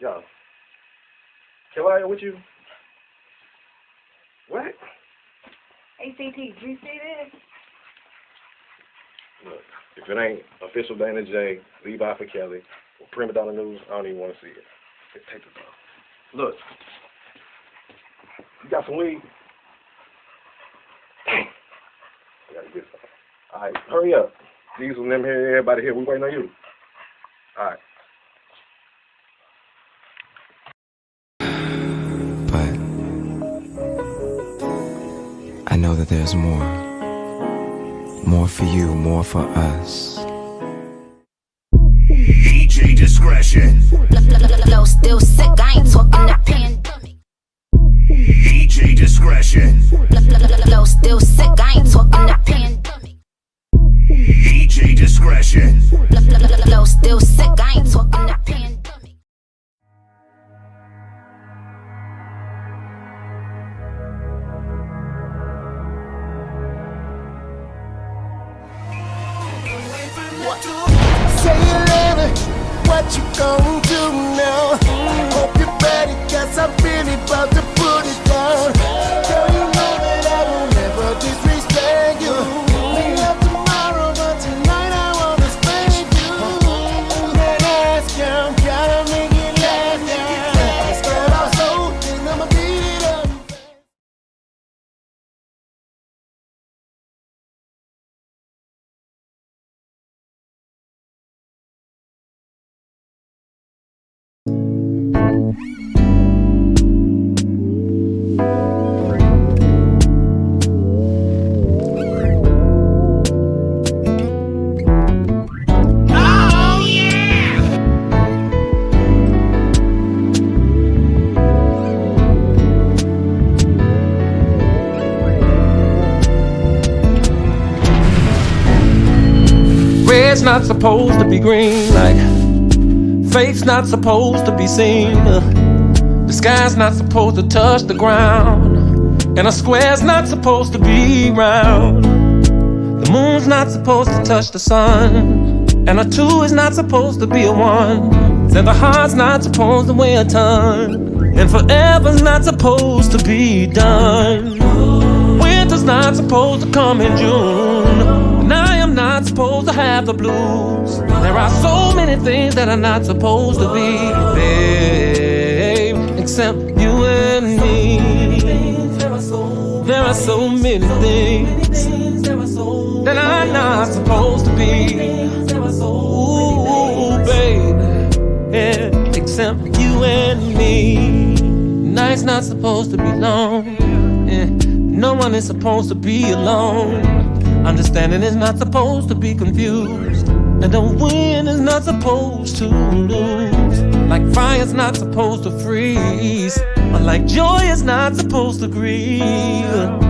Yo. Kelly, with you? What? ACT, did you see this? Look, if it ain't official Dana J, Levi for Kelly, or Prima Donna News, I don't even want to see it. Just take this off. Look. You got some weed? Dang. I gotta get some. Alright, hurry up. Diesel and them here, everybody here, we waiting on you. Alright. But I know that there's more. More for you, more for us. DJ discretion. Flow still sick, I ain't talking that pandemic. DJ discretion. Flow still sick, I ain't talking that pandemic. DJ discretion. Flow still sick, I ain't talking that pandemic. Say you love it, what you gon' do now? Hope you're ready, cause I'm really about to put it down. Girl, you know that I will never disrespect you. We love tomorrow, but tonight I wanna spank you. That ass count, gotta make it last now. Spread our soul, and I'ma beat it up. Red's not supposed to be green, like faith's not supposed to be seen. The sky's not supposed to touch the ground, and a square's not supposed to be round. The moon's not supposed to touch the sun, and a two is not supposed to be a one. And the heart's not supposed to weigh a ton, and forever's not supposed to be done. Winter's not supposed to come in June, and I am not supposed to have the blues. There are so many things that are not supposed to be, babe, except you and me. There are so many things that I'm not supposed to be. Ooh, baby, yeah, except you and me. Night's not supposed to be long, yeah. No one is supposed to be alone. Understanding is not supposed to be confused, and the wind is not supposed to lose. Like fire's not supposed to freeze, or like joy is not supposed to grieve.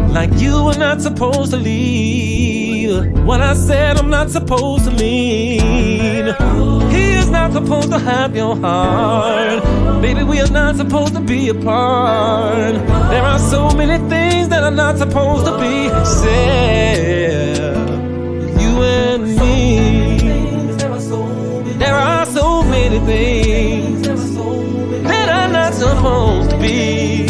Like you are not supposed to leave when I said I'm not supposed to lean. He is not supposed to have your heart. Baby, we are not supposed to be apart. There are so many things that are not supposed to be said. You and me. There are so many things that are not supposed to be.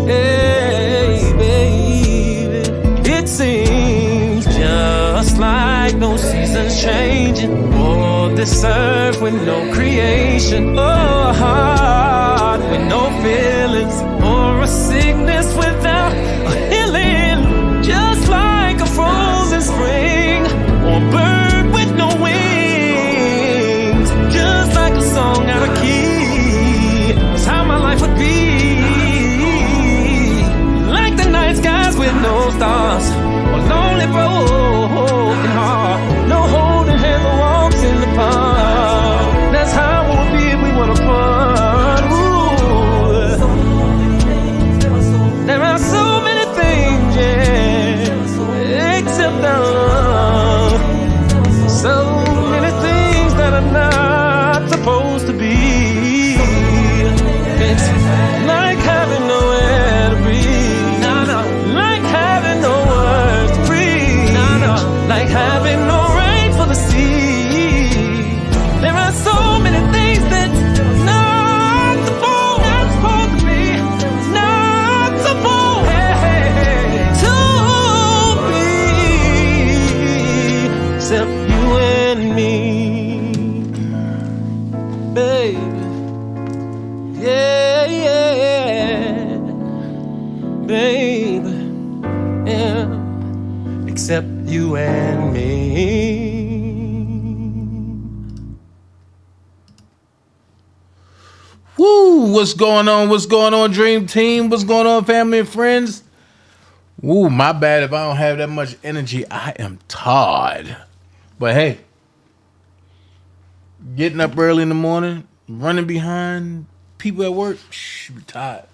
Hey, baby, it seems just like no seasons changing, or this earth with no creation, or a heart with no feelings, or a sickness without a healing. Just like a frozen spring, or a bird with no wings. Just like a song out of key, that's how my life would be. Like the night skies with no stars, a lonely broken heart, no holding hands or walks in the park. That's how it would be if we were apart. Ooh. There are so many things you and me. Woo! What's going on? What's going on, Dream Team? What's going on, family and friends? Woo, my bad if I don't have that much energy. I am tired. But hey, getting up early in the morning, running behind people at work, be tired.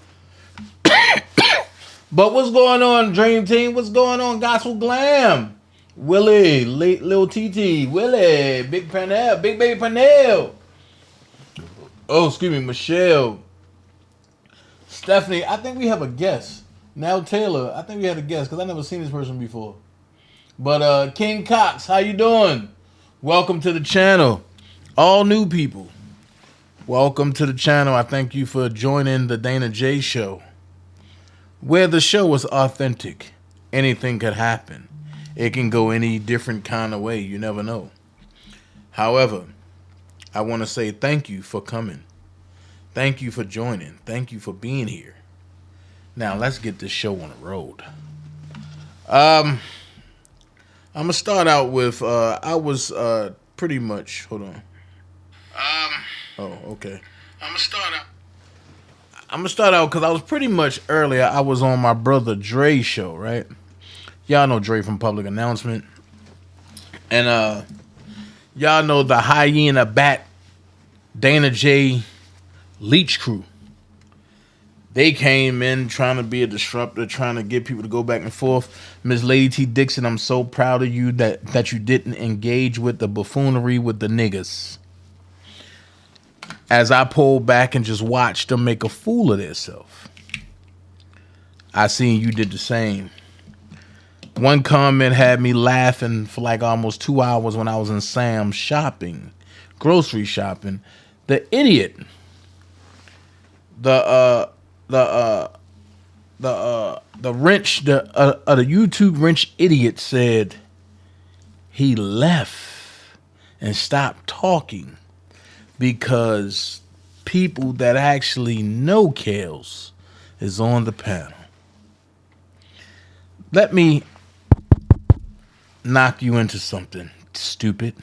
But what's going on, Dream Team? What's going on, Gospel Glam? Willie, Lil TT, Willie, Big Panel, Big Baby Panel. Oh, excuse me, Michelle. Stephanie, I think we have a guest. Now Taylor, I think we had a guest because I never seen this person before. But King Cox, how you doing? Welcome to the channel. All new people, welcome to the channel. I thank you for joining the Dana J Show, where the show is authentic. Anything could happen. It can go any different kind of way. You never know. However, I want to say thank you for coming. Thank you for joining. Thank you for being here. Now, let's get this show on the road. I'm going to start out with, I was pretty much, hold on. Oh, okay. I'm going to start out because I was pretty much earlier, I was on my brother Dre show, right? Y'all know Dre from Public Announcement. And y'all know the Hyena Bat Dana J Leech crew. They came in trying to be a disruptor, trying to get people to go back and forth. Miss Lady T Dixon, I'm so proud of you that you didn't engage with the buffoonery with the niggas. As I pulled back and just watched them make a fool of themselves, I seen you did the same. One comment had me laughing for like almost 2 hours when I was in Sam's shopping, grocery shopping. The idiot, the wrench, the YouTube wrench idiot said he left and stopped talking because people that actually know Kales is on the panel. Let me knock you into something, stupid.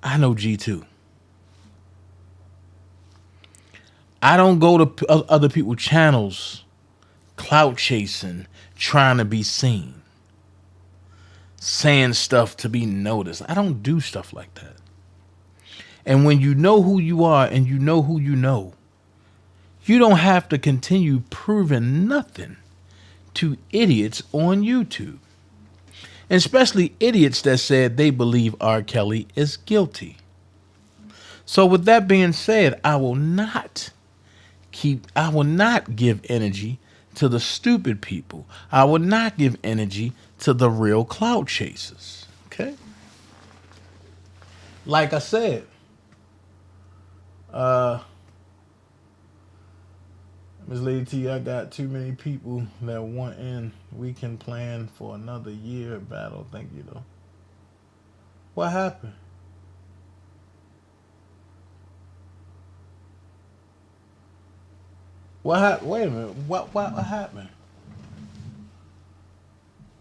I know G2. I don't go to other people's channels clout chasing, trying to be seen, saying stuff to be noticed. I don't do stuff like that. And when you know who you are and you know who you know, you don't have to continue proving nothing to idiots on YouTube. And especially idiots that said they believe R. Kelly is guilty. So with that being said, I will not give energy to the stupid people. I will not give energy to the real clout chasers. Okay? Like I said, Ms. Lady T, I got too many people that want in. We can plan for another year battle. Thank you, though. What happened? What happened? Wait a minute. What happened?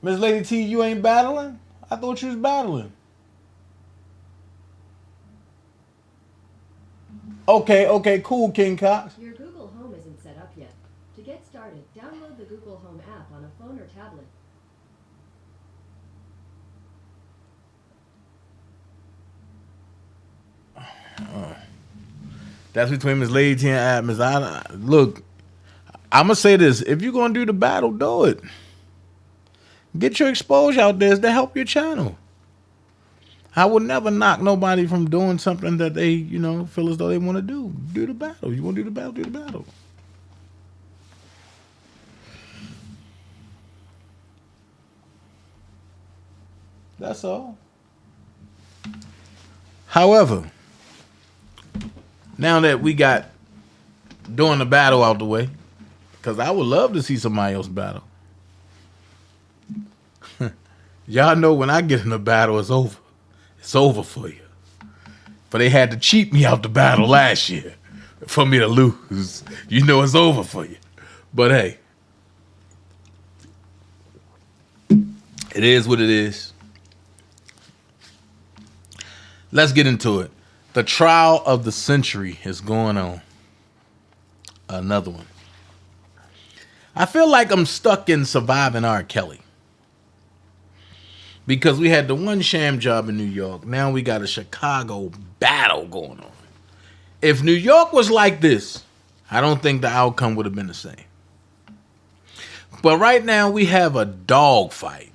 Ms. Lady T, you ain't battling? I thought you was battling. Okay, cool, King Cox. Your Google Home isn't set up yet. To get started, download the Google Home app on a phone or tablet. That's between Ms. Lady T and Adams. Look, I'm going to say this. If you're going to do the battle, do it. Get your exposure out there to help your channel. I would never knock nobody from doing something that they, feel as though they want to do. Do the battle. You want to do the battle? Do the battle. That's all. However, now that we got doing the battle out the way, because I would love to see somebody else battle. Y'all know when I get in the battle, it's over. It's over for you. But they had to cheat me out the battle last year for me to lose. You know it's over for you. But hey, It is what it is. Let's get into it. The trial of the century is going on. Another one. I feel like I'm stuck in Surviving R. Kelly. Because we had the one sham job in New York. Now we got a Chicago battle going on. If New York was like this, I don't think the outcome would have been the same. But right now we have a dog fight.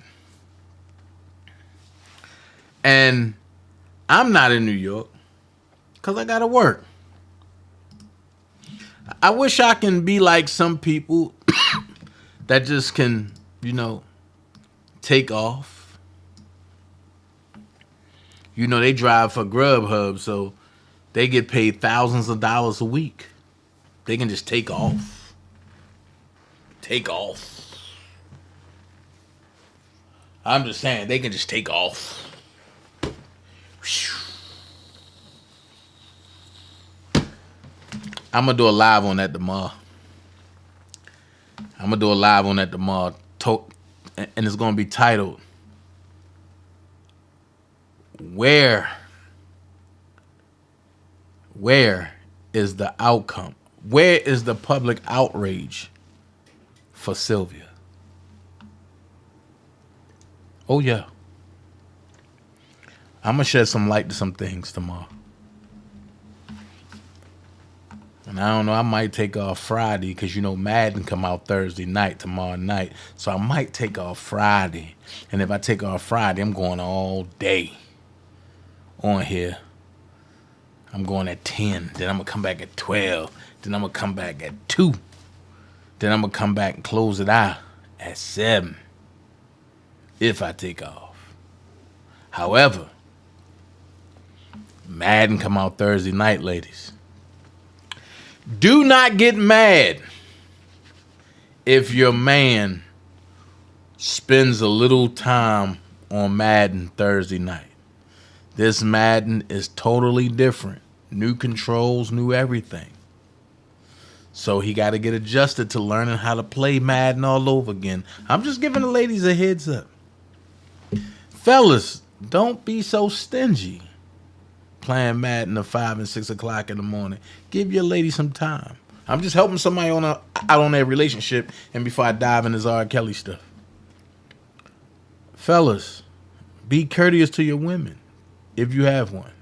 And I'm not in New York because I got to work. I wish I can be like some people that just can, take off. They drive for Grubhub, so they get paid thousands of dollars a week. They can just take off. Take off. I'm just saying, they can just take off. I'm going to do a live on that tomorrow. And it's going to be titled, Where is the outcome? Where is the public outrage for Sylvia? Oh, yeah. I'm going to shed some light to some things tomorrow. And I don't know, I might take off Friday because, Madden come out Thursday night, tomorrow night. So I might take off Friday. And if I take off Friday, I'm going all day on here. I'm going at 10. Then I'm going to come back at 12. Then I'm going to come back at 2. Then I'm going to come back and close it out at 7. If I take off. However, Madden come out Thursday night, ladies. Do not get mad if your man spends a little time on Madden Thursday night. This Madden is totally different. New controls, new everything. So he got to get adjusted to learning how to play Madden all over again. I'm just giving the ladies a heads up. Fellas, don't be so stingy playing Madden at 5 and 6 o'clock in the morning. Give your lady some time. I'm just helping somebody out on their relationship, and before I dive into this R. Kelly stuff. Fellas, be courteous to your women if you have one.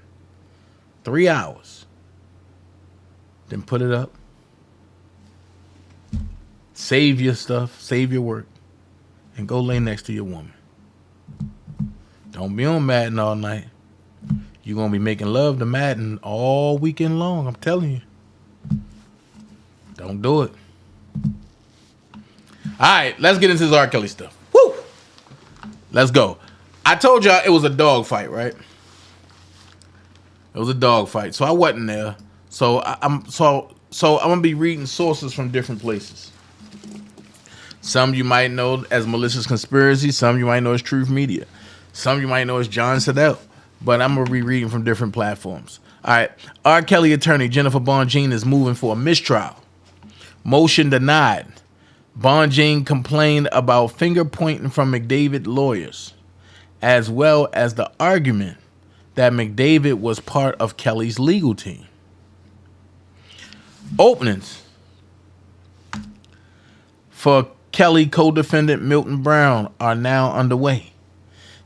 3 hours. Then put it up. Save your stuff, save your work, and go lay next to your woman. Don't be on Madden all night. You're going to be making love to Madden all weekend long. I'm telling you. Don't do it. All right, let's get into this R. Kelly stuff. Woo! Let's go. I told y'all it was a dog fight, right? It was a dog fight. So I wasn't there. So I'm going to be reading sources from different places. Some you might know as Malicious Conspiracy. Some you might know as Truth Media. Some you might know as John Sedell. But I'm going to be reading from different platforms. All right. R. Kelly attorney Jennifer Bonjean is moving for a mistrial. Motion denied. Bonjean complained about finger-pointing from McDavid lawyers, as well as the argument that McDavid was part of Kelly's legal team. Openings for Kelly co-defendant Milton Brown are now underway.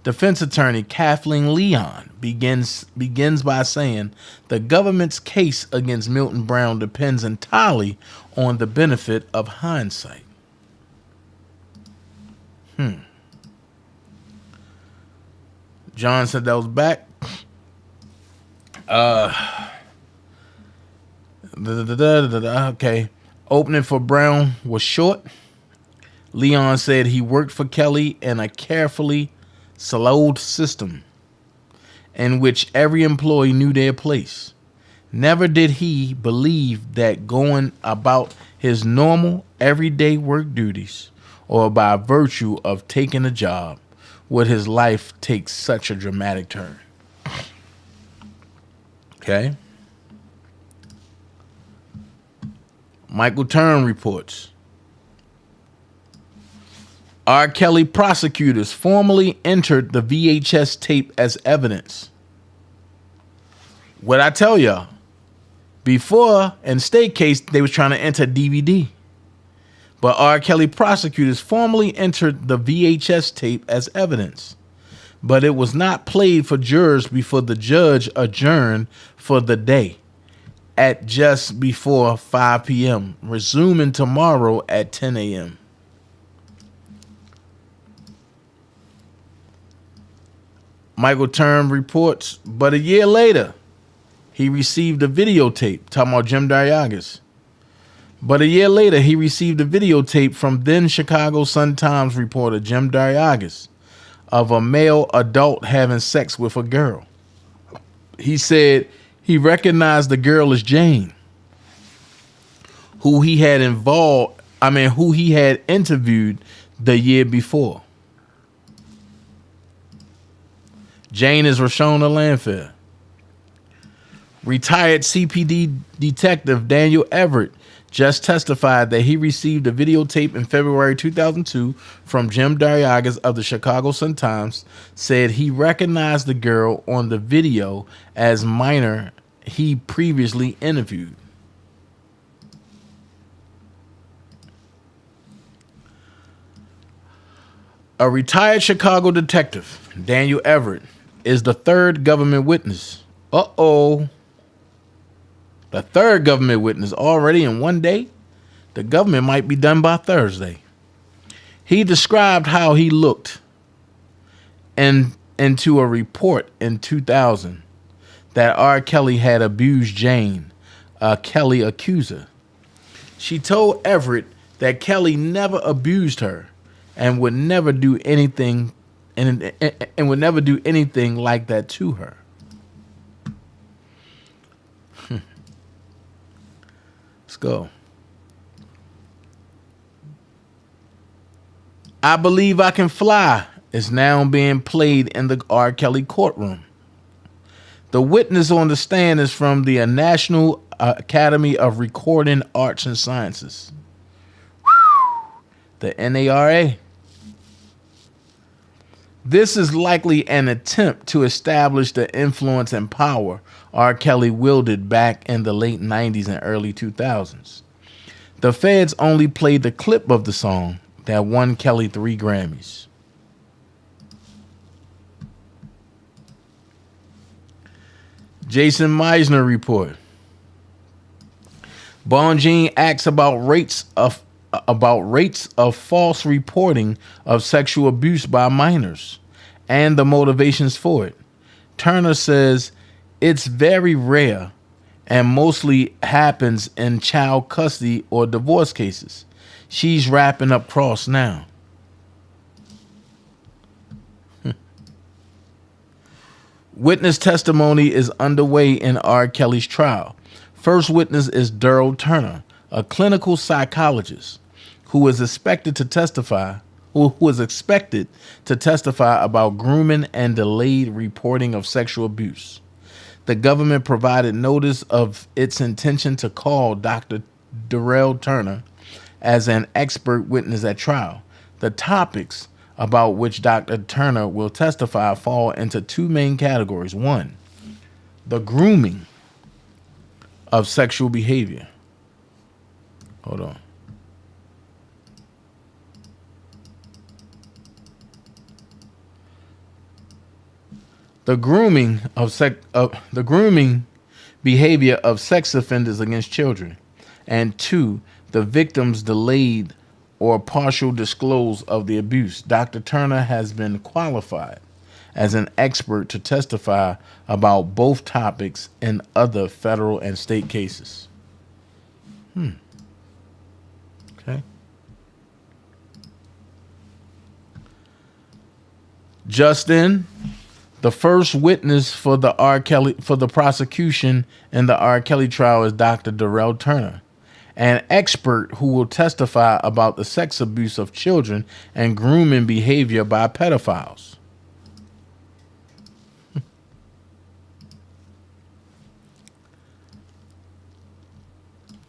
Defense attorney Kathleen Leon begins by saying the government's case against Milton Brown depends entirely on the benefit of hindsight. John said that was back. Okay. Opening for Brown was short. Leon said he worked for Kelly in a carefully siloed system in which every employee knew their place. Never did he believe that going about his normal everyday work duties or by virtue of taking a job would his life take such a dramatic turn. Okay. Michael Turn reports. R. Kelly prosecutors formally entered the VHS tape as evidence. What I tell y'all, before in state case, they was trying to enter DVD. But R. Kelly prosecutors formally entered the VHS tape as evidence. But it was not played for jurors before the judge adjourned for the day at just before 5 p.m., resuming tomorrow at 10 a.m. Michael Turn reports, but a year later, he received a videotape, talking about Jim Daryagas. But a year later, he received a videotape from then Chicago Sun-Times reporter Jim Daryagas of a male adult having sex with a girl. He said he recognized the girl as Jane, who he had interviewed the year before. Jane is Rashona Lanfair. Retired CPD detective Daniel Everett just testified that he received a videotape in February 2002 from Jim Daryagas of the Chicago Sun-Times, said he recognized the girl on the video as minor he previously interviewed. A retired Chicago detective, Daniel Everett, is the third government witness. The third government witness already in one day. The government might be done by Thursday. He described how he looked into a report in 2000 that R. Kelly had abused Jane, a Kelly accuser. She told Everett that Kelly never abused her and would never do anything like that to her. Let's go. I Believe I Can Fly is now being played in the R. Kelly courtroom. The witness on the stand is from the National Academy of Recording Arts and Sciences, the NARA. This is likely an attempt to establish the influence and power R. Kelly wielded back in the late 90s and early 2000s. The feds only played the clip of the song that won Kelly 3 Grammys. Jason Meisner report. Bonjean asks about rates of false reporting of sexual abuse by minors and the motivations for it. Turner says it's very rare and mostly happens in child custody or divorce cases. She's wrapping up Cross now. Witness testimony is underway in R. Kelly's trial. First witness is Daryl Turner, a clinical psychologist who is expected to testify about grooming and delayed reporting of sexual abuse. The government provided notice of its intention to call Dr. Daryl Turner as an expert witness at trial. The topics about which Dr. Turner will testify fall into two main categories. One, the grooming of sexual behavior. Hold on. The grooming behavior of sex offenders against children. And two, the victim's delayed or partial disclose of the abuse. Dr. Turner has been qualified as an expert to testify about both topics in other federal and state cases. Okay. Justin, the first witness for the prosecution in the R. Kelly trial is Dr. Daryl Turner, an expert who will testify about the sex abuse of children and grooming behavior by pedophiles.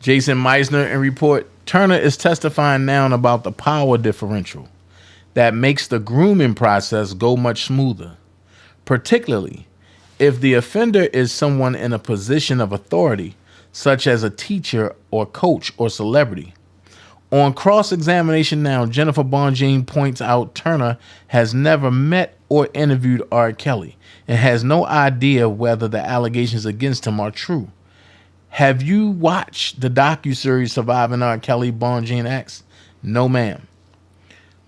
Jason Meisner in report, Turner is testifying now about the power differential that makes the grooming process go much smoother, particularly if the offender is someone in a position of authority, such as a teacher or coach or celebrity. On cross-examination now, Jennifer Bonjean points out Turner has never met or interviewed R. Kelly and has no idea whether the allegations against him are true. Have you watched the docuseries Surviving R. Kelly? Bonjean asks. No, ma'am.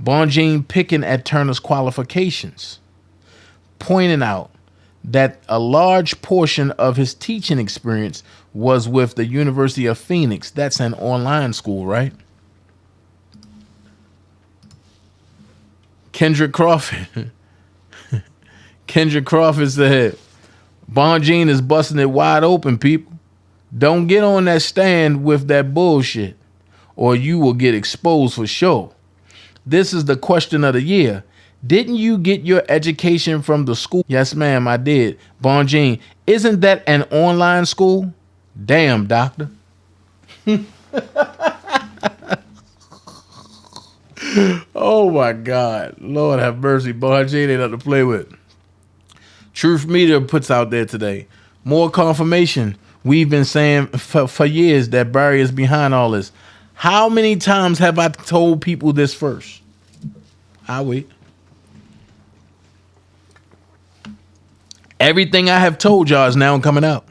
Bonjean picking at Turner's qualifications, pointing out that a large portion of his teaching experience was with the University of Phoenix. That's an online school, right? Kendrick Crawford. Kendrick Crawford said, Bonjean is busting it wide open, people. Don't get on that stand with that bullshit, or you will get exposed for sure. This is the question of the year. Didn't you get your education from the school? Yes, ma'am, I did. Bonjean, isn't that an online school? Damn, doctor. Oh my God. Lord have mercy. Bonjean ain't nothing to play with. Truth Media puts out there today. More confirmation. We've been saying for years that Barry is behind all this. How many times have I told people this first? I'll wait. Everything I have told y'all is now coming out.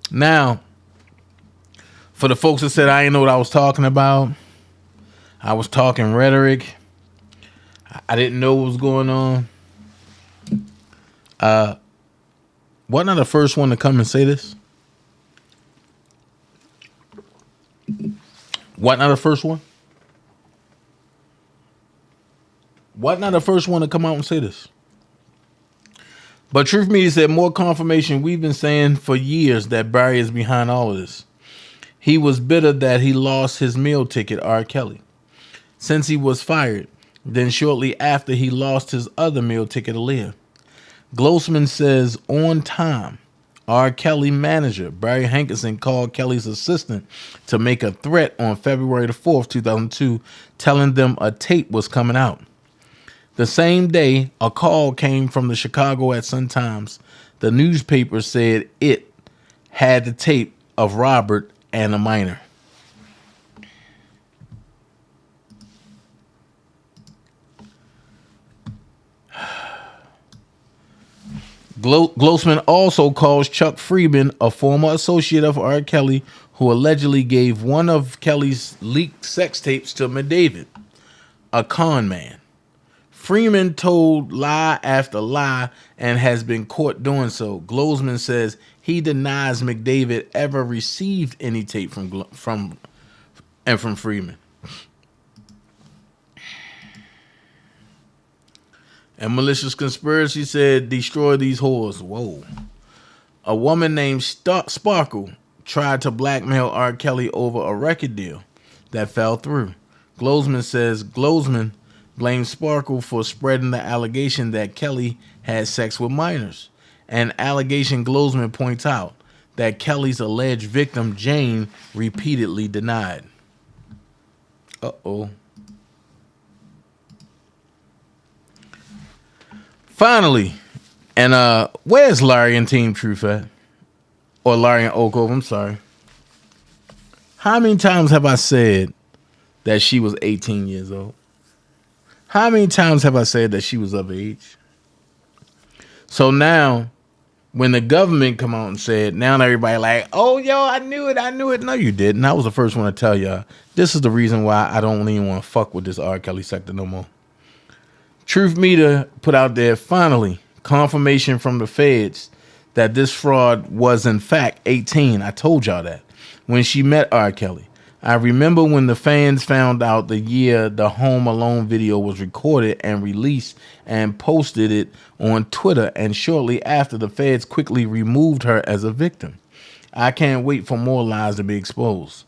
Now, for the folks that said I didn't know what I was talking about, I was talking rhetoric. I didn't know what was going on. Wasn't I the first one to come and say this? Wasn't I the first one? Wasn't I the first one to come out and say this? But Truth Media said more confirmation. We've been saying for years that Barry is behind all of this. He was bitter that he lost his meal ticket, R. Kelly, since he was fired. Then shortly after, he lost his other meal ticket, Aaliyah. Glossman says on time, R. Kelly manager Barry Hankerson called Kelly's assistant to make a threat on February the 4th, 2002, telling them a tape was coming out. The same day, a call came from the Chicago at Sun-Times. The newspaper said it had the tape of Robert and a minor. Glossman also calls Chuck Freeman, a former associate of R. Kelly, who allegedly gave one of Kelly's leaked sex tapes to McDavid, a con man. Freeman told lie after lie and has been caught doing so. Glossman says he denies McDavid ever received any tape from Freeman. And Malicious Conspiracy said, destroy these whores. Whoa. A woman named Sparkle tried to blackmail R. Kelly over a record deal that fell through. Glossman says Glossman blames Sparkle for spreading the allegation that Kelly had sex with minors. An allegation Glossman points out that Kelly's alleged victim, Jane, repeatedly denied. Uh-oh. Finally, and where's Larry and Team Truth at? Or Larry and Oak Grove, I'm sorry. How many times have I said that she was 18 years old? How many times have I said that she was of age? So now, when the government come out and said, now everybody like, oh, yo, I knew it. No, you didn't. I was the first one to tell y'all, this is the reason why I don't even want to fuck with this R. Kelly sector no more. Truth Media put out there, finally, confirmation from the feds that this fraud was in fact 18. I told y'all that when she met R. Kelly. I remember when the fans found out the year the Home Alone video was recorded and released and posted it on Twitter, and shortly after, the feds quickly removed her as a victim. I can't wait for more lies to be exposed.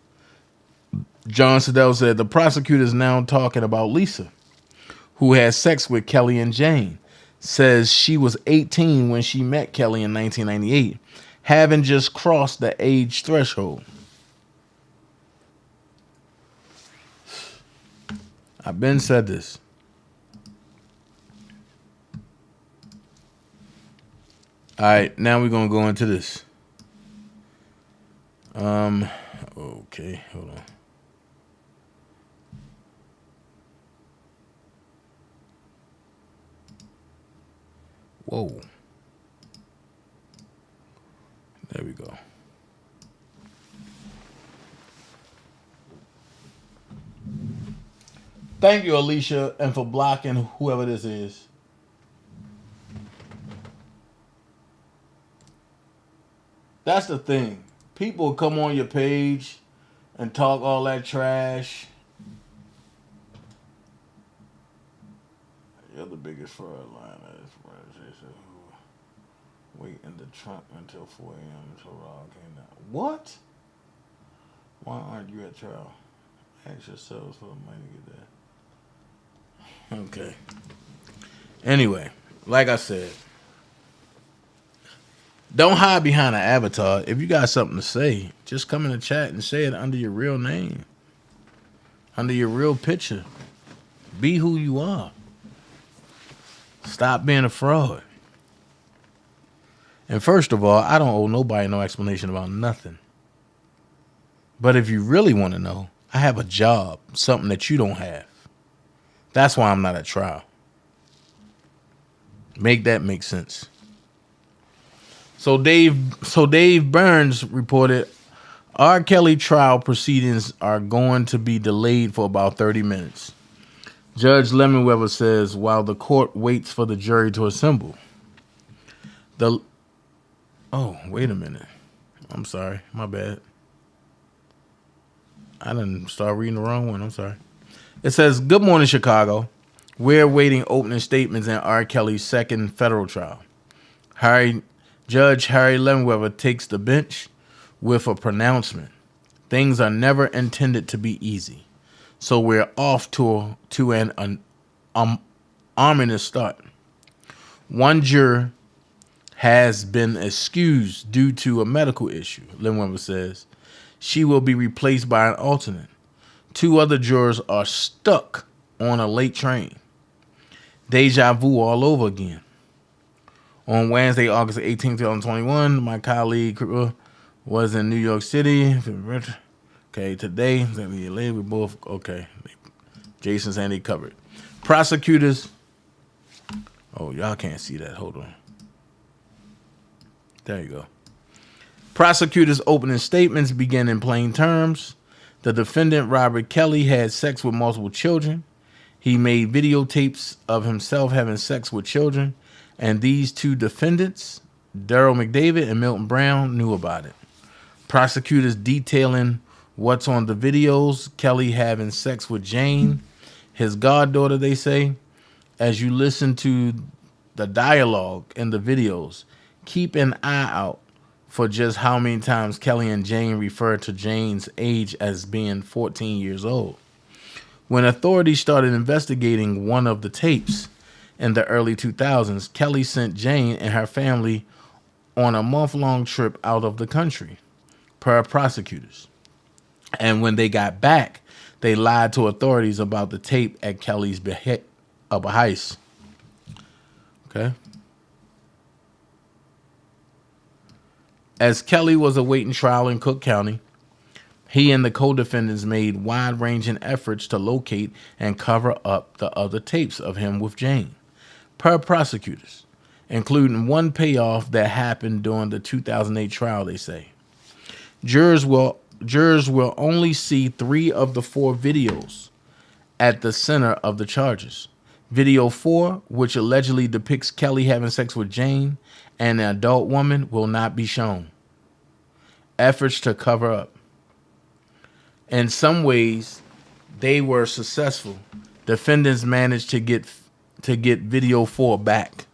John Sedell said the prosecutor is now talking about Lisa, who had sex with Kelly and Jane, says she was 18 when she met Kelly in 1998, having just crossed the age threshold. I've been said this. All right, now we're gonna go into this. Okay, hold on. Whoa. There we go. Thank you, Alicia, and for blocking whoever this is. That's the thing. People come on your page and talk all that trash. You're the biggest fraud line. Wait in the trunk until 4 a.m. until Rob came down. What? Why aren't you at trial? Ask yourselves for the money to get there. Okay. Anyway, like I said, don't hide behind an avatar. If you got something to say, just come in the chat and say it under your real name, under your real picture. Be who you are. Stop being a fraud. And first of all, I don't owe nobody no explanation about nothing. But if you really want to know, I have a job, something that you don't have. That's why I'm not at trial. Make that make sense. So Dave Burns reported R. Kelly trial proceedings are going to be delayed for about 30 minutes. Judge Lemonweber says while the court waits for the jury to assemble. Oh, wait a minute. I'm sorry. My bad. I didn't start reading the wrong one. I'm sorry. It says, good morning, Chicago. We're awaiting opening statements in R. Kelly's second federal trial. Judge Harry Lemonweber takes the bench with a pronouncement. Things are never intended to be easy. So we're off to an ominous start. One juror has been excused due to a medical issue, Lemonweber says. She will be replaced by an alternate. 2 other jurors are stuck on a late train. Deja vu all over again. On Wednesday, August 18, 2021, my colleague was in New York City. Okay, today, we both, okay. Jason's and they covered. Prosecutors, oh, y'all can't see that. Hold on. There you go. Prosecutors' opening statements begin in plain terms. The defendant, Robert Kelly, had sex with multiple children. He made videotapes of himself having sex with children. And these 2 defendants, Daryl McDavid and Milton Brown, knew about it. Prosecutors detailing what's on the videos. Kelly having sex with Jane, his goddaughter, they say. As you listen to the dialogue in the videos, keep an eye out for just how many times Kelly and Jane refer to Jane's age as being 14 years old. When authorities started investigating one of the tapes in the early 2000s, Kelly sent Jane and her family on a month-long trip out of the country, per prosecutors. And when they got back, they lied to authorities about the tape at Kelly's behest. Okay. As Kelly was awaiting trial in Cook County, he and the co-defendants made wide-ranging efforts to locate and cover up the other tapes of him with Jane, per prosecutors, including one payoff that happened during the 2008 trial, they say. Jurors will only see 3 of the 4 videos at the center of the charges. Video 4, which allegedly depicts Kelly having sex with Jane and an adult woman, will not be shown. Efforts to cover up. In some ways, they were successful. Defendants managed to get video 4 back.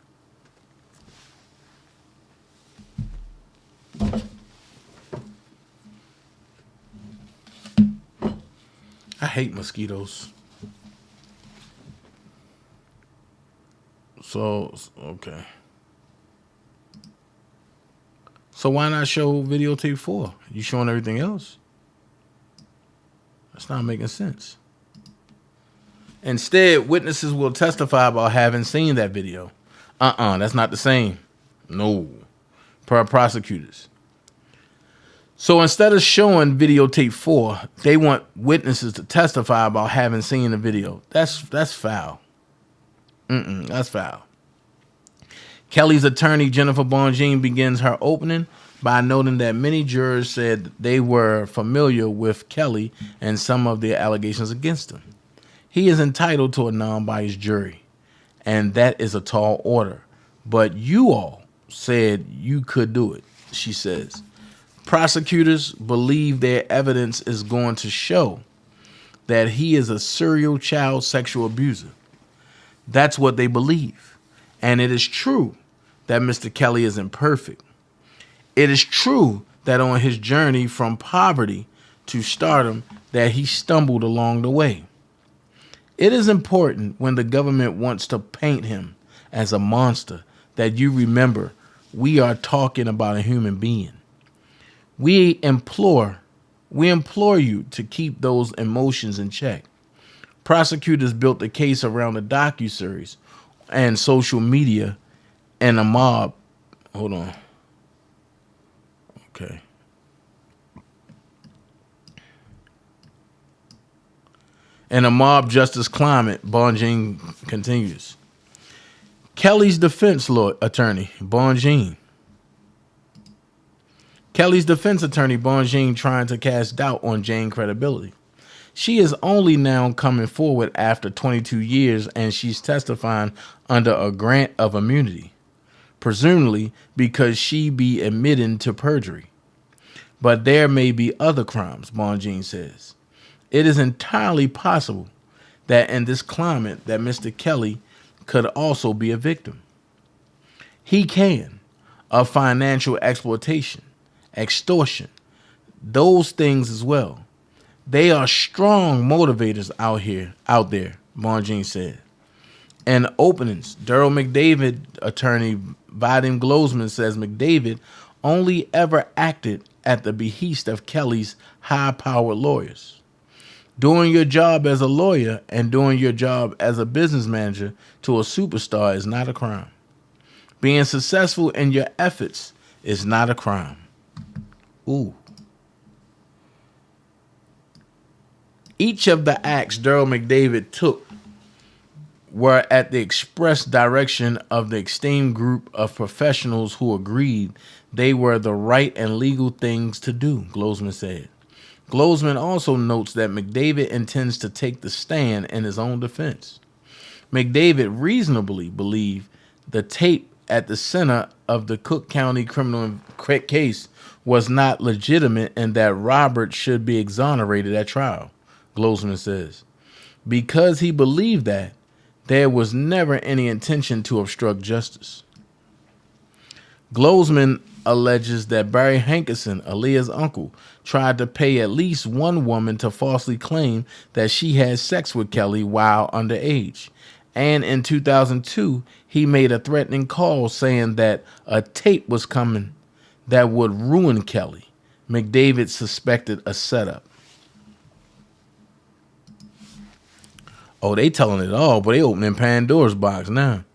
I hate mosquitoes. So, okay. So why not show videotape 4? You showing everything else? That's not making sense. Instead, witnesses will testify about having seen that video. That's not the same. No. Per prosecutors. So instead of showing videotape 4, they want witnesses to testify about having seen the video. That's foul. That's foul. Kelly's attorney, Jennifer Bonjean, begins her opening by noting that many jurors said they were familiar with Kelly and some of the allegations against him. He is entitled to a non-biased jury, and that is a tall order. But you all said you could do it, she says. Prosecutors believe their evidence is going to show that he is a serial child sexual abuser. That's what they believe. And it is true that Mr. Kelly is imperfect. It is true that on his journey from poverty to stardom that he stumbled along the way. It is important when the government wants to paint him as a monster that you remember we are talking about a human being. We implore you to keep those emotions in check. Prosecutors built the case around the docuseries and social media and a mob. Hold on. Okay. In a mob justice climate, Bonjean continues. Kelly's defense attorney, Bonjean, trying to cast doubt on Jane's credibility. She is only now coming forward after 22 years, and she's testifying under a grant of immunity, presumably because she be admitting to perjury. But there may be other crimes, Bonjean says. It is entirely possible that in this climate that Mr. Kelly could also be a victim. He can, of financial exploitation, extortion, those things as well. They are strong motivators out there, Bonjean said. In openings, Daryl McDavid attorney Vadim Glozman says McDavid only ever acted at the behest of Kelly's high-powered lawyers. Doing your job as a lawyer and doing your job as a business manager to a superstar is not a crime. Being successful in your efforts is not a crime. Ooh. Each of the acts Daryl McDavid took were at the express direction of the esteemed group of professionals who agreed they were the right and legal things to do, Glozman said. Glozman also notes that McDavid intends to take the stand in his own defense. McDavid reasonably believed the tape at the center of the Cook County criminal case was not legitimate and that Robert should be exonerated at trial, Glozman says. Because he believed that, there was never any intention to obstruct justice. Glozman alleges that Barry Hankerson, Aaliyah's uncle, tried to pay at least one woman to falsely claim that she had sex with Kelly while underage. And in 2002, he made a threatening call saying that a tape was coming that would ruin Kelly. McDavid suspected a setup. Oh, they telling it all, but they opening Pandora's box now.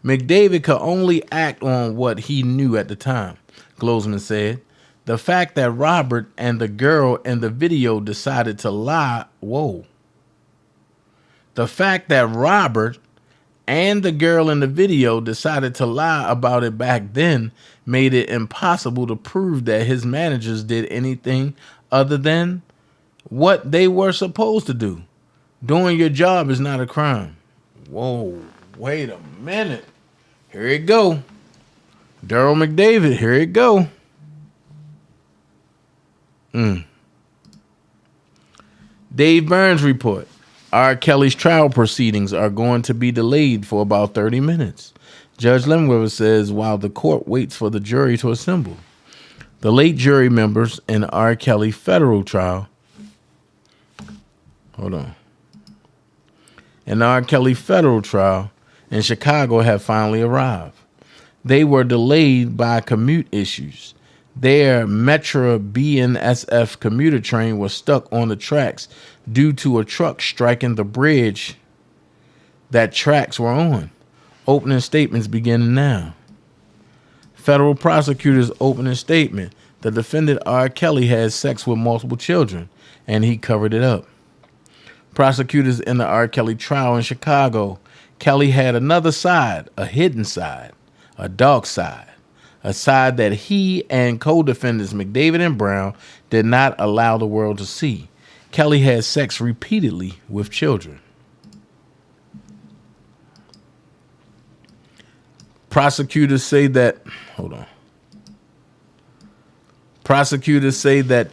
McDavid could only act on what he knew at the time, Glozman said. The fact that Robert and the girl in the video decided to lie, The fact that Robert and the girl in the video decided to lie about it back then made it impossible to prove that his managers did anything other than what they were supposed to do. Doing your job is not a crime. Whoa, wait a minute. Here it go. Daryl McDavid, here it go. Dave Burns report. R. Kelly's trial proceedings are going to be delayed for about 30 minutes. Judge Lemweber says while the court waits for the jury to assemble. The late jury members in R. Kelly federal trial. In R. Kelly federal trial in Chicago have finally arrived. They were delayed by commute issues. Their Metro BNSF commuter train was stuck on the tracks due to a truck striking the bridge that tracks were on. Opening statements beginning now. Federal prosecutors opening statement. The defendant R. Kelly had sex with multiple children, and he covered it up. Prosecutors in the R. Kelly trial in Chicago. Kelly had another side, a hidden side, a dark side, a side that he and co-defendants McDavid and Brown did not allow the world to see. Kelly had sex repeatedly with children. Prosecutors say that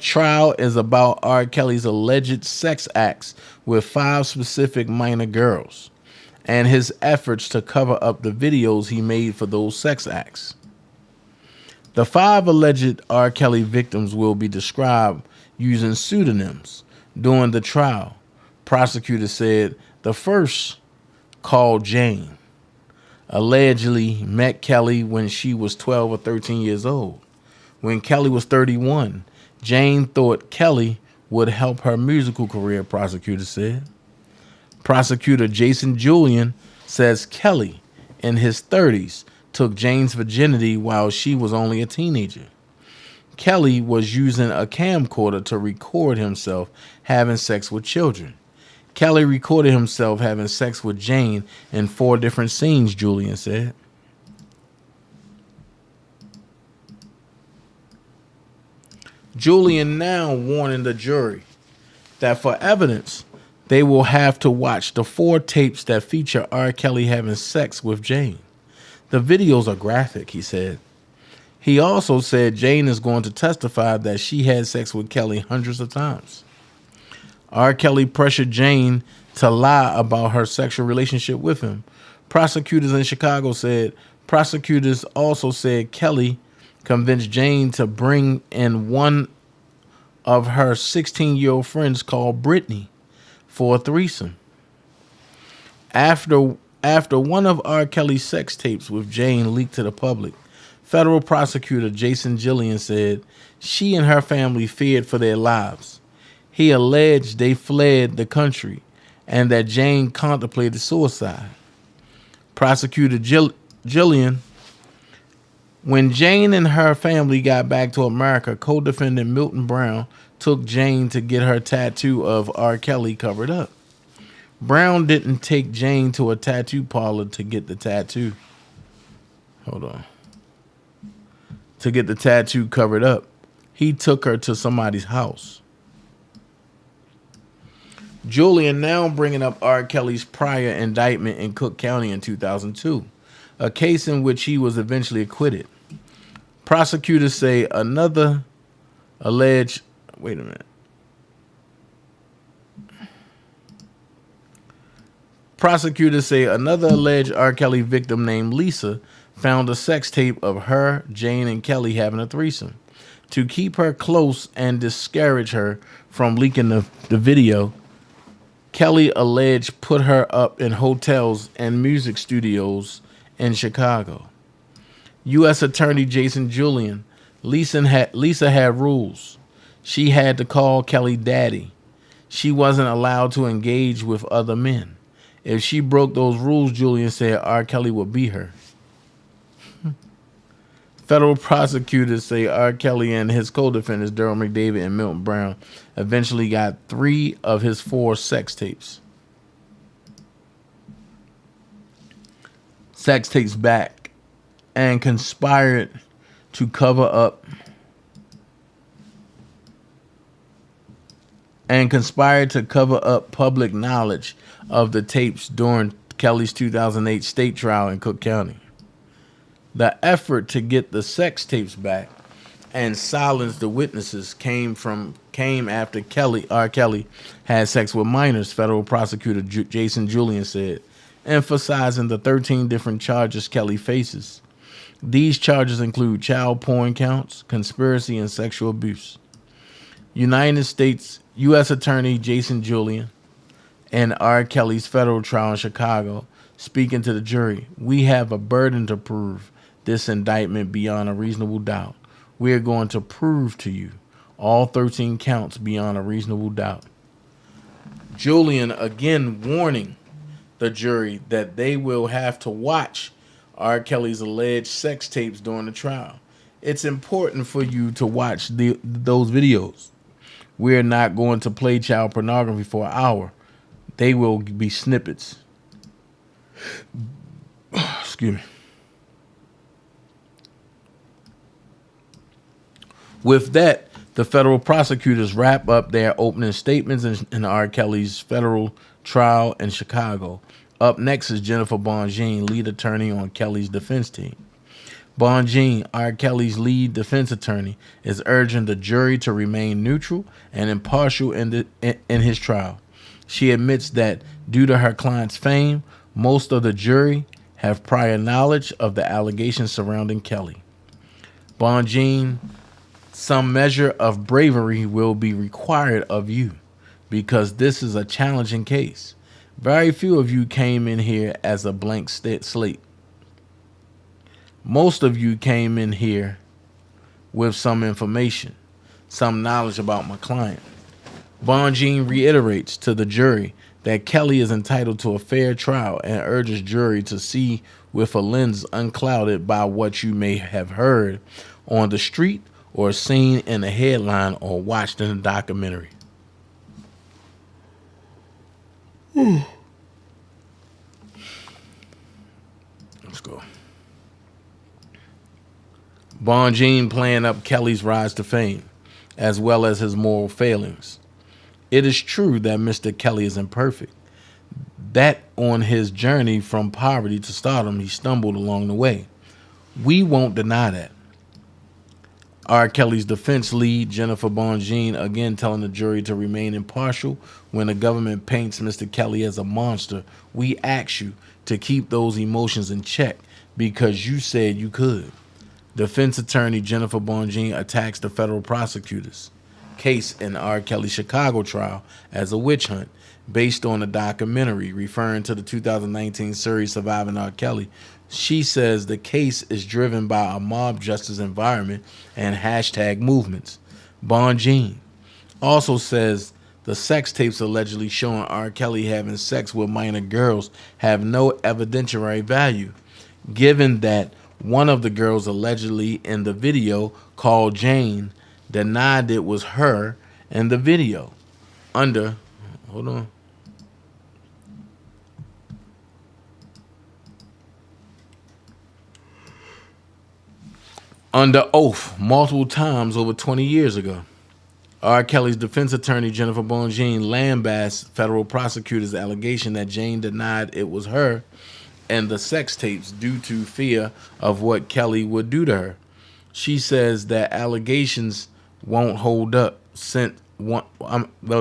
trial is about R. Kelly's alleged sex acts with 5 specific minor girls and his efforts to cover up the videos he made for those sex acts. The 5 alleged R. Kelly victims will be described using pseudonyms during the trial. Prosecutors said the first, called Jane, allegedly met Kelly when she was 12 or 13 years old. When Kelly was 31, Jane thought Kelly would help her musical career, prosecutors said. Prosecutor Jason Julian says Kelly, in his 30s, took Jane's virginity while she was only a teenager. Kelly was using a camcorder to record himself having sex with children. Kelly recorded himself having sex with Jane in 4 different scenes, Julian said. Julian now warning the jury that for evidence, they will have to watch the 4 tapes that feature R. Kelly having sex with Jane. The videos are graphic, he said. He also said Jane is going to testify that she had sex with Kelly hundreds of times. R. Kelly pressured Jane to lie about her sexual relationship with him. Prosecutors in Chicago said prosecutors also said Kelly convinced Jane to bring in one of her 16-year-old friends called Brittany for a threesome. After one of R. Kelly's sex tapes with Jane leaked to the public, federal prosecutor Jason Gillian said she and her family feared for their lives. He alleged they fled the country and that Jane contemplated suicide. Prosecutor Gillian, when Jane and her family got back to America, co-defendant Milton Brown took Jane to get her tattoo of R. Kelly covered up. Brown didn't take Jane to a tattoo parlor to get the tattoo. To get the tattoo covered up. He took her to somebody's house. Julian now bringing up R. Kelly's prior indictment in Cook County in 2002, a case in which he was eventually acquitted. Prosecutors say another alleged R. Kelly victim named Lisa found a sex tape of her, Jane, and Kelly having a threesome. To keep her close and discourage her from leaking the video, Kelly alleged put her up in hotels and music studios in Chicago. U.S. Attorney Jason Julian, Lisa had rules. She had to call Kelly daddy. She wasn't allowed to engage with other men. If she broke those rules, Julian said R. Kelly would beat her. Federal prosecutors say R. Kelly and his co-defendants, Daryl McDavid and Milton Brown, eventually got 3 of his 4 sex tapes. Sex tapes back and conspired to cover up public knowledge of the tapes during Kelly's 2008 state trial in Cook County. The effort to get the sex tapes back and silence the witnesses came after R. Kelly had sex with minors, federal prosecutor Jason Julian said, emphasizing the 13 different charges Kelly faces. These charges include child porn counts, conspiracy, and sexual abuse. United States U.S. Attorney Jason Julian and R. Kelly's federal trial in Chicago speaking to the jury, "We have a burden to prove this indictment beyond a reasonable doubt. We are going to prove to you all 13 counts beyond a reasonable doubt." Julian again warning the jury that they will have to watch R. Kelly's alleged sex tapes during the trial. It's important for you to watch those videos. We're not going to play child pornography for an hour. They will be snippets. Excuse me. With that, the federal prosecutors wrap up their opening statements in R. Kelly's federal trial in Chicago. Up next is Jennifer Bonjean, lead attorney on Kelly's defense team. Bonjean, R. Kelly's lead defense attorney, is urging the jury to remain neutral and impartial in his trial. She admits that due to her client's fame, most of the jury have prior knowledge of the allegations surrounding Kelly. Bonjean, some measure of bravery will be required of you because this is a challenging case. Very few of you came in here as a blank slate. Most of you came in here with some information, some knowledge about my client. Bonjean reiterates to the jury that Kelly is entitled to a fair trial and urges jury to see with a lens unclouded by what you may have heard on the street or seen in a headline or watched in a documentary. Let's go. Bonjean playing up Kelly's rise to fame, as well as his moral failings. It is true that Mr. Kelly is imperfect, that on his journey from poverty to stardom, he stumbled along the way. We won't deny that. R. Kelly's defense lead, Jennifer Bonjean, again telling the jury to remain impartial when the government paints Mr. Kelly as a monster. We ask you to keep those emotions in check because you said you could. Defense attorney Jennifer Bonjean attacks the federal prosecutor's case in R. Kelly's Chicago trial as a witch hunt based on a documentary, referring to the 2019 series Surviving R. Kelly. She says the case is driven by a mob justice environment and hashtag movements. Bonjean also says the sex tapes allegedly showing R. Kelly having sex with minor girls have no evidentiary value, given that one of the girls allegedly in the video, called Jane, denied it was her in the video. Under oath multiple times over 20 years ago. R. Kelly's defense attorney, Jennifer Bonjean, lambasts federal prosecutors' allegation that Jane denied it was her and the sex tapes due to fear of what Kelly would do to her. She says that allegations won't hold up since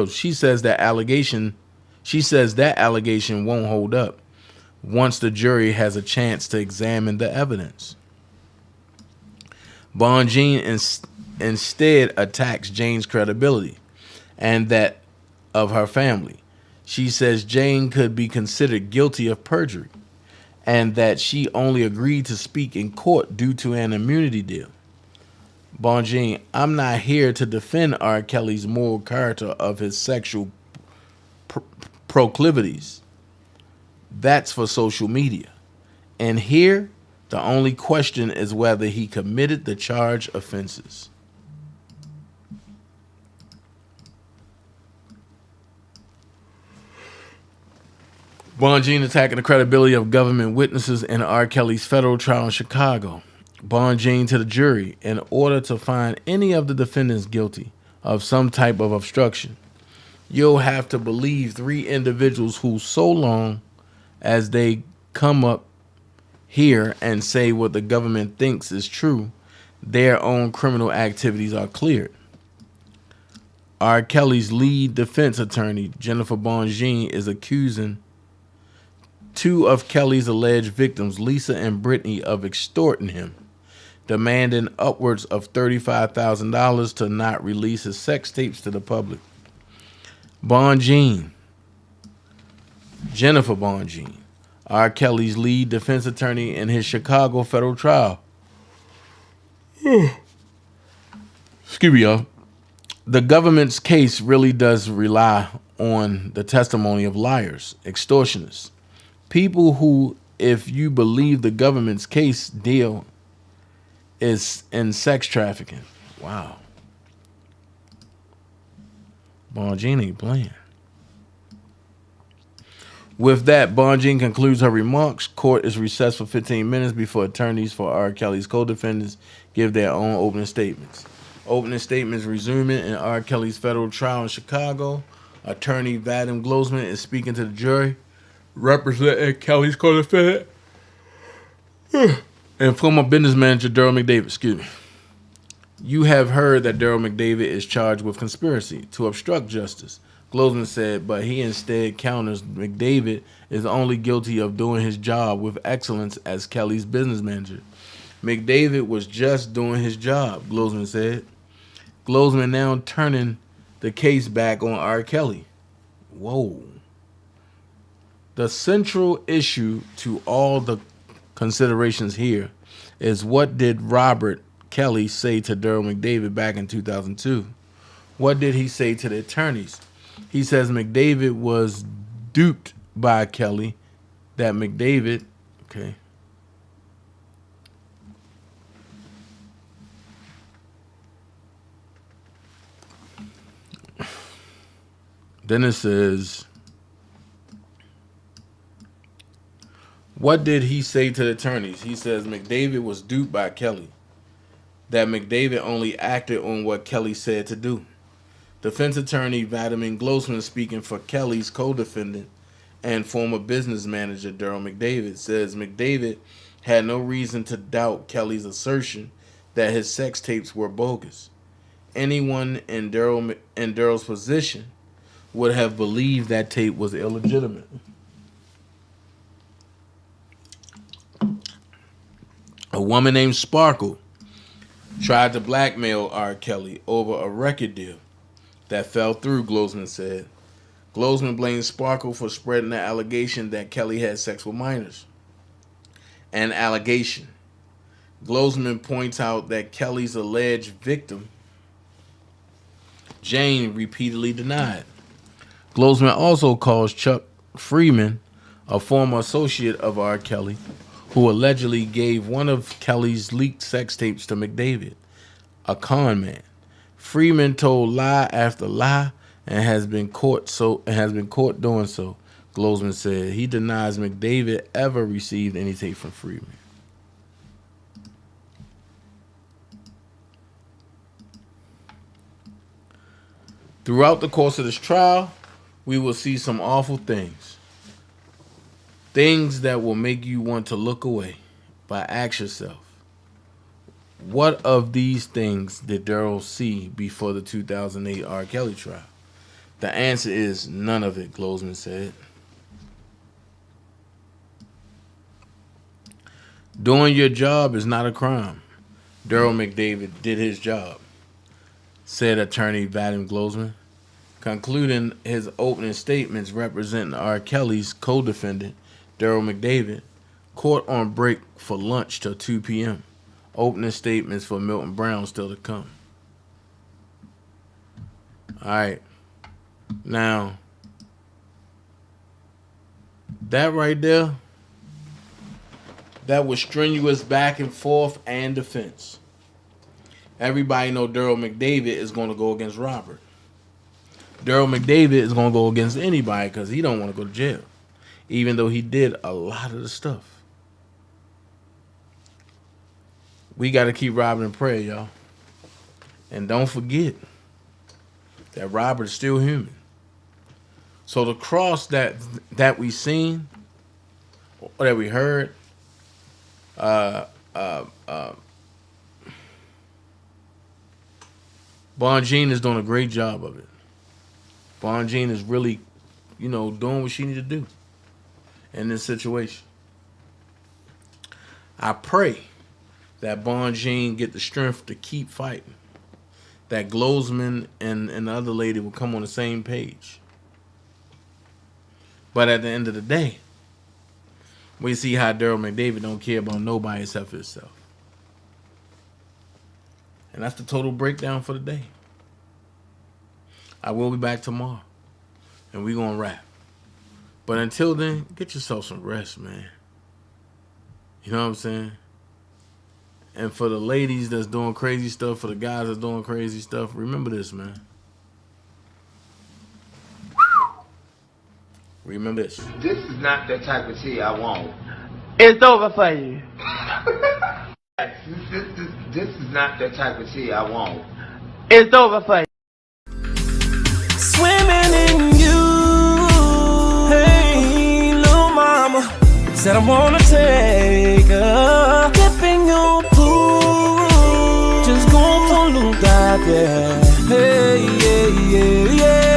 she says that allegation won't hold up once the jury has a chance to examine the evidence. Bonjean instead attacks Jane's credibility and that of her family. She says Jane could be considered guilty of perjury and that she only agreed to speak in court due to an immunity deal. Bonjean, I'm not here to defend R. Kelly's moral character of his sexual proclivities. That's for social media. And here, the only question is whether he committed the charged offenses. Bonjean attacking the credibility of government witnesses in R. Kelly's federal trial in Chicago. Bonjean to the jury, in order to find any of the defendants guilty of some type of obstruction, you'll have to believe three individuals who, so long as they come up here and say what the government thinks is true, their own criminal activities are cleared. R. Kelly's lead defense attorney, Jennifer Bonjean, is accusing two of Kelly's alleged victims, Lisa and Brittany, of extorting him, demanding upwards of $35,000 to not release his sex tapes to the public. Bonjean, Jennifer Bonjean, R. Kelly's lead defense attorney in his Chicago federal trial. Excuse me, y'all. The government's case really does rely on the testimony of liars, extortionists, People who, if you believe the government's case, deal is in sex trafficking. Wow. Bonjean ain't playing. With that, Bonjean concludes her remarks. Court is recessed for 15 minutes before attorneys for R. Kelly's co-defendants give their own opening statements. Opening statements resuming in R. Kelly's federal trial in Chicago. Attorney Vadim Glosman is speaking to the jury, representing Kelly's co-defendant and former business manager Daryl McDavid. Excuse me. You have heard that Daryl McDavid is charged with conspiracy to obstruct justice, Glosman said, but he instead counters McDavid is only guilty of doing his job with excellence as Kelly's business manager. McDavid was just doing his job, Glosman said. Glosman now turning the case back on R. Kelly. Whoa. The central issue to all the considerations here is, what did Robert Kelly say to Daryl McDavid back in 2002? What did he say to the attorneys? He says McDavid was duped by Kelly, that McDavid, okay. Then it says, what did he say to the attorneys? He says McDavid was duped by Kelly, that McDavid only acted on what Kelly said to do. Defense attorney Vadim Glosman, speaking for Kelly's co-defendant and former business manager Daryl McDavid, says McDavid had no reason to doubt Kelly's assertion that his sex tapes were bogus. Anyone in Daryl's position would have believed that tape was illegitimate. A woman named Sparkle tried to blackmail R. Kelly over a record deal that fell through, Glosman said. Glosman blamed Sparkle for spreading the allegation that Kelly had sex with minors. An allegation. Glosman points out that Kelly's alleged victim, Jane, repeatedly denied. Glosman also calls Chuck Freeman, a former associate of R. Kelly, who allegedly gave one of Kelly's leaked sex tapes to McDavid, a con man. Freeman told lie after lie and has been caught doing so, Glosman said. He denies McDavid ever received any tape from Freeman. Throughout the course of this trial, we will see some awful things. Things that will make you want to look away. But ask yourself, what of these things did Daryl see before the 2008 R. Kelly trial? The answer is none of it, Glosman said. Doing your job is not a crime. Daryl McDavid did his job, said attorney Vadim Glosman, concluding his opening statements representing R. Kelly's co-defendant, Daryl McDavid. Court on break for lunch till 2 p.m. Opening statements for Milton Brown still to come. All right. Now, that right there, that was strenuous back and forth and defense. Everybody know Daryl McDavid is going to go against Robert. Daryl McDavid is going to go against anybody because he don't want to go to jail, even though he did a lot of the stuff. We got to keep Robert in prayer, y'all. And don't forget that Robert is still human. So the cross that we seen, or that we heard, Bonjean is doing a great job of it. Bonjean is really, doing what she need to do in this situation. I pray that Bonjean get the strength to keep fighting. That Glosman and the other lady will come on the same page. But at the end of the day, we see how Daryl McDavid don't care about nobody except for himself. And that's the total breakdown for the day. I will be back tomorrow, and we're going to wrap. But But until then, get yourself some rest, man. You know what I'm saying? And for the ladies that's doing crazy stuff, for the guys that's doing crazy stuff, remember this, man. Remember this. This is not the type of tea I want. It's over for you. This is not the type of tea I want. It's over for you. Swimming in you. Hey, little mama. Said I wanna take her. Dipping your pool. Just go for a little dive there. Hey, yeah, yeah, yeah.